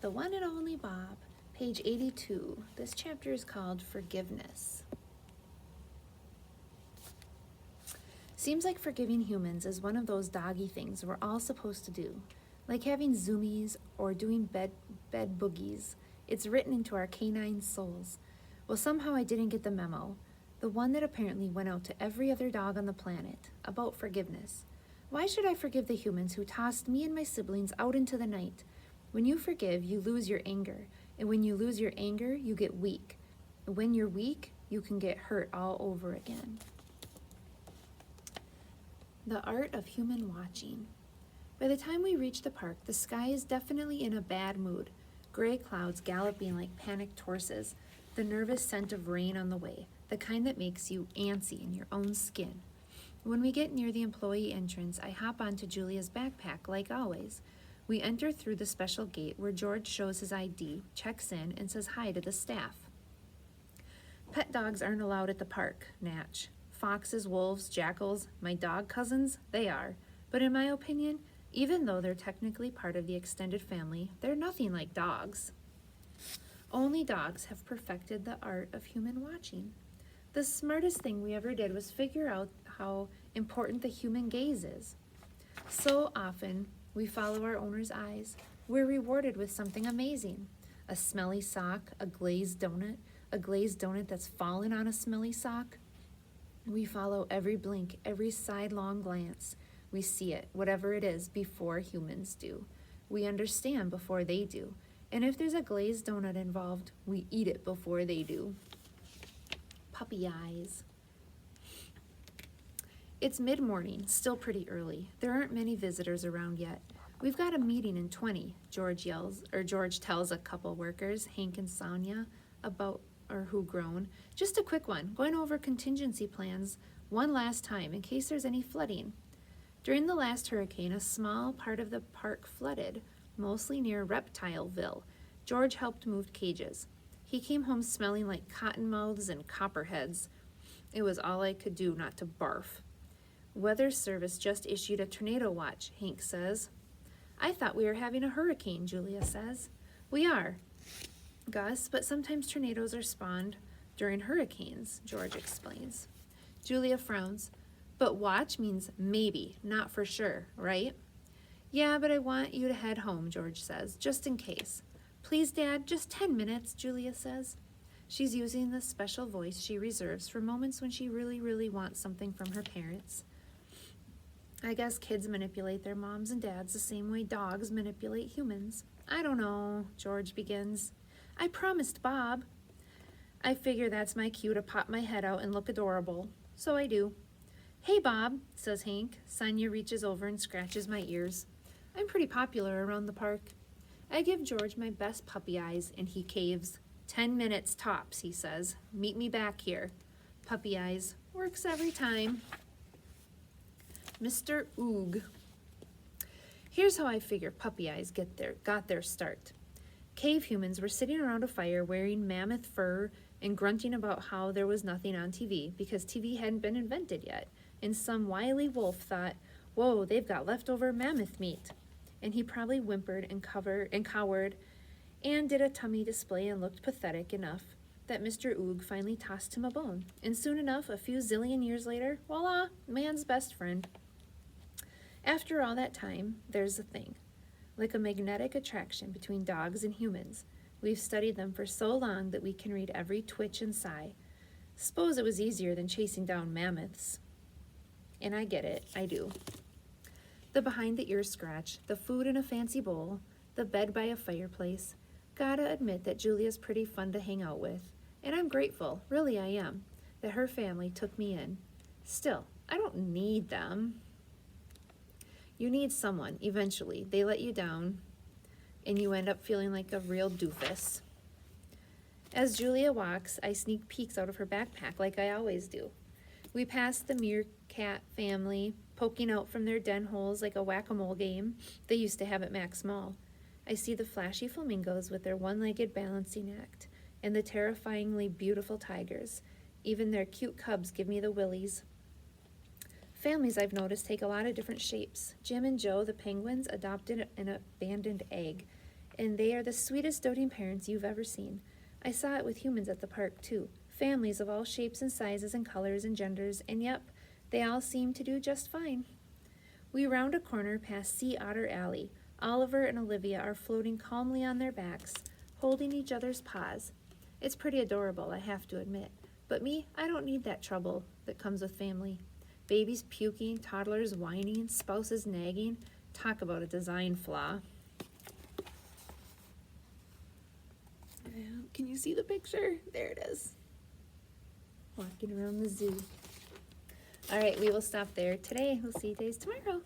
The One and Only Bob, page 82. This chapter is called Forgiveness. Seems like forgiving humans is one of those doggy things we're all supposed to do, like having zoomies or doing bed boogies. It's written into our canine souls. Well, somehow I didn't get the memo, the one that apparently went out to every other dog on the planet, about forgiveness. Why should I forgive the humans who tossed me and my siblings out into the night? When you forgive, you lose your anger, and when you lose your anger, you get weak. And when you're weak, you can get hurt all over again. The art of human watching. By the time we reach the park, the sky is definitely in a bad mood. Gray clouds galloping like panicked horses, the nervous scent of rain on the way, the kind that makes you antsy in your own skin. When we get near the employee entrance, I hop onto Julia's backpack, like always. We enter through the special gate where George shows his ID, checks in, and says hi to the staff. Pet dogs aren't allowed at the park, Natch. Foxes, wolves, jackals, my dog cousins, they are. But in my opinion, even though they're technically part of the extended family, they're nothing like dogs. Only dogs have perfected the art of human watching. The smartest thing we ever did was figure out how important the human gaze is. So often, we follow our owner's eyes. We're rewarded with something amazing. A smelly sock, a glazed donut that's fallen on a smelly sock. We follow every blink, every sidelong glance. We see it, whatever it is, before humans do. We understand before they do. And if there's a glazed donut involved, we eat it before they do. Puppy eyes. It's mid-morning, still pretty early. There aren't many visitors around yet. We've got a meeting in 20, George tells a couple workers, Hank and Sonia, who groan. Just a quick one, going over contingency plans one last time in case there's any flooding. During the last hurricane, a small part of the park flooded, mostly near Reptileville. George helped move cages. He came home smelling like cottonmouths and copperheads. It was all I could do not to barf. Weather Service just issued a tornado watch, Hank says. I thought we were having a hurricane, Julia says. We are, Gus, but sometimes tornadoes are spawned during hurricanes, George explains. Julia frowns. But watch means maybe, not for sure, right? Yeah, but I want you to head home, George says, just in case. Please, Dad, just 10 minutes, Julia says. She's using the special voice she reserves for moments when she really, really wants something from her parents. I guess kids manipulate their moms and dads the same way dogs manipulate humans. I don't know, George begins. I promised Bob. I figure that's my cue to pop my head out and look adorable. So I do. Hey, Bob, says Hank. Sonia reaches over and scratches my ears. I'm pretty popular around the park. I give George my best puppy eyes, and he caves. 10 minutes tops, he says. Meet me back here. Puppy eyes. Works every time. Mr. Oog. Here's how I figure puppy eyes got their start. Cave humans were sitting around a fire wearing mammoth fur and grunting about how there was nothing on TV because TV hadn't been invented yet. And some wily wolf thought, whoa, they've got leftover mammoth meat. And he probably whimpered and cowered and did a tummy display and looked pathetic enough that Mr. Oog finally tossed him a bone. And soon enough, a few zillion years later, voila, man's best friend. After all that time, there's a thing. Like a magnetic attraction between dogs and humans. We've studied them for so long that we can read every twitch and sigh. Suppose it was easier than chasing down mammoths. And I get it, I do. The behind-the-ear scratch, the food in a fancy bowl, the bed by a fireplace. Gotta admit that Julia's pretty fun to hang out with. And I'm grateful, really I am, that her family took me in. Still, I don't need them. You need someone, eventually. They let you down, and you end up feeling like a real doofus. As Julia walks, I sneak peeks out of her backpack like I always do. We pass the meerkat family, poking out from their den holes like a whack-a-mole game they used to have at Max Mall. I see the flashy flamingos with their one-legged balancing act, and the terrifyingly beautiful tigers. Even their cute cubs give me the willies. Families, I've noticed, take a lot of different shapes. Jim and Joe, the penguins, adopted an abandoned egg. And they are the sweetest doting parents you've ever seen. I saw it with humans at the park, too. Families of all shapes and sizes and colors and genders, and yep, they all seem to do just fine. We round a corner past Sea Otter Alley. Oliver and Olivia are floating calmly on their backs, holding each other's paws. It's pretty adorable, I have to admit. But me, I don't need that trouble that comes with family. Babies puking, toddlers whining, spouses nagging. Talk about a design flaw. Can you see the picture? There it is. Walking around the zoo. All right, we will stop there today. We'll see you guys tomorrow.